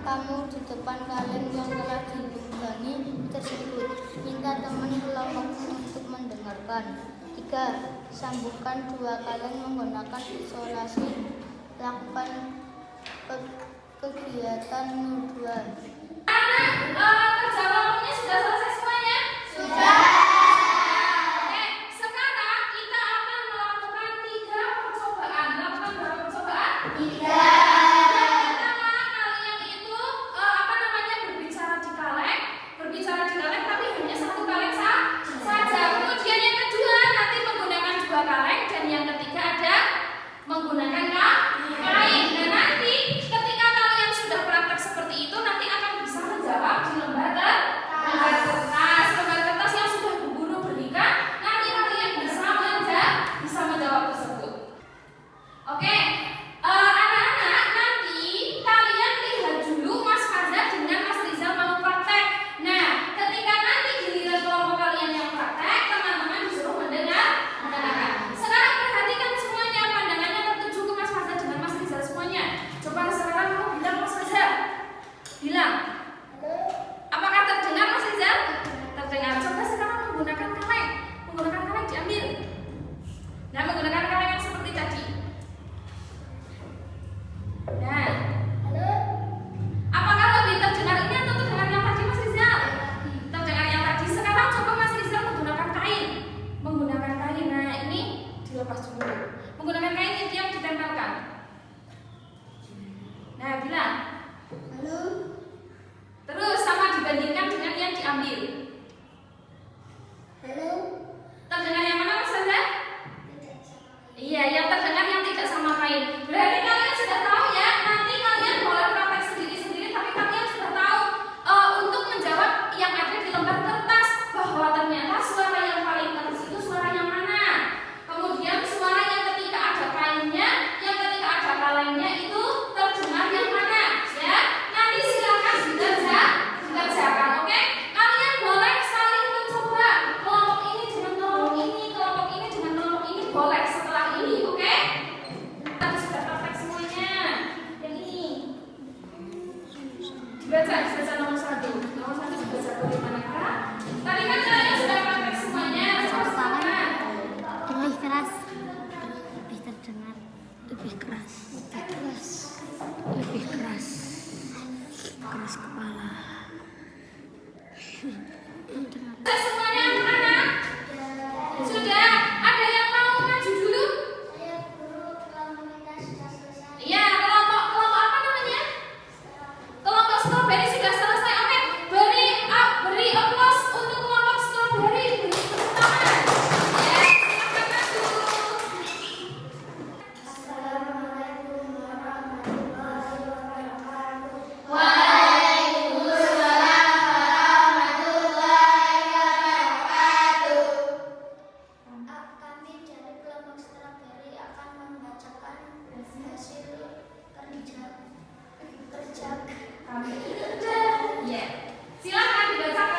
kamu di depan kaleng yang telah dilubangi tersebut. Minta teman kelompokmu untuk mendengarkan. 3. Sambungkan 2 kaleng menggunakan isolasi. Lakukan kegiatan 2. Kerja kelompoknya sudah selesai semuanya? Sudah. Oke, sekarang kita akan melakukan 3 percobaan. Melakukan berapa percobaan? 3. Berbicara di kaleng tapi hanya 1 kaleng saja. Kemudian yang kedua nanti menggunakan 2 kaleng dan yang ketiga ada menggunakan kain. Dan nanti ketika kalian sudah praktek seperti itu nanti akan bisa menjawab di lembar kertas yang sudah Bu Guru berikan. Nanti kalian bisa menjawab tersebut. Oke. Anak-anak, nanti kalian lihat dulu Mas Faza dengan Mas Rizal mau praktek. Nah, ketika nanti giliran kelompok kalian yang praktek, teman-teman disuruh mendengarkan. Sekarang perhatikan semuanya, pandangannya tertuju ke Mas Faza dengan Mas Rizal semuanya. Coba sekarang kamu bilang Mas Faza. Bilang. Apakah terdengar Mas Rizal? Terdengar. Coba sekarang menggunakan kaleng. Menggunakan kaleng diambil. Nah, menggunakan kaleng yang seperti tadi. Nah, apakah lebih terdengar ini atau terdengar yang tadi Mas Rizal? Terdengar yang tadi. Sekarang coba Mas Rizal menggunakan kain. Menggunakan kain. Nah, ini dilepas dulu. Menggunakan kain ini yang ditempelkan. Nah, bilang. Halo. Terus sama dibandingkan dengan yang diambil. Halo. Terdengar yang mana Mas Rizal? Iya, yang terdengar yang tidak sama kain. Berarti kalian sudah tahu ya. Nanti kalian boleh praktek sendiri-sendiri, tapi kalian sudah tahu untuk menjawab yang ada di lembar kertas bahwa ternyata suara yang paling keras itu suara yang mana. Kemudian suara yang ketika ada kainnya, yang ketika ada kalengnya itu terdengar yang mana. Ya, nanti silakan dikerjakan, oke? Kalian boleh saling mencoba kelompok ini dengan kelompok ini, kelompok ini dengan kelompok ini boleh setelah ini, oke? Tadi sudah praktek semuanya. Yang ini dibaca nomor 1. Nomor 1 dibaca bagaimanakah? Tadi kan kalian sudah praktek semuanya. Lebih keras, lebih terdengar, lebih keras, lebih keras, keras kepala. Semuanya anak-anak sudah ada yang mau maju dulu? Iya, kelompok apa namanya? Kelompok strawberry sudah selesai. Oke, beri applause untuk kelompok strawberry. Beri tepuk tangan. Ya, silakan maju. Assalamualaikum warahmatullahi wabarakatuh. Waalaikumsalam warahmatullahi wabarakatuh. Kami dari kelompok strawberry akan membacakan hasil kerja Ya, silakan dibacakan.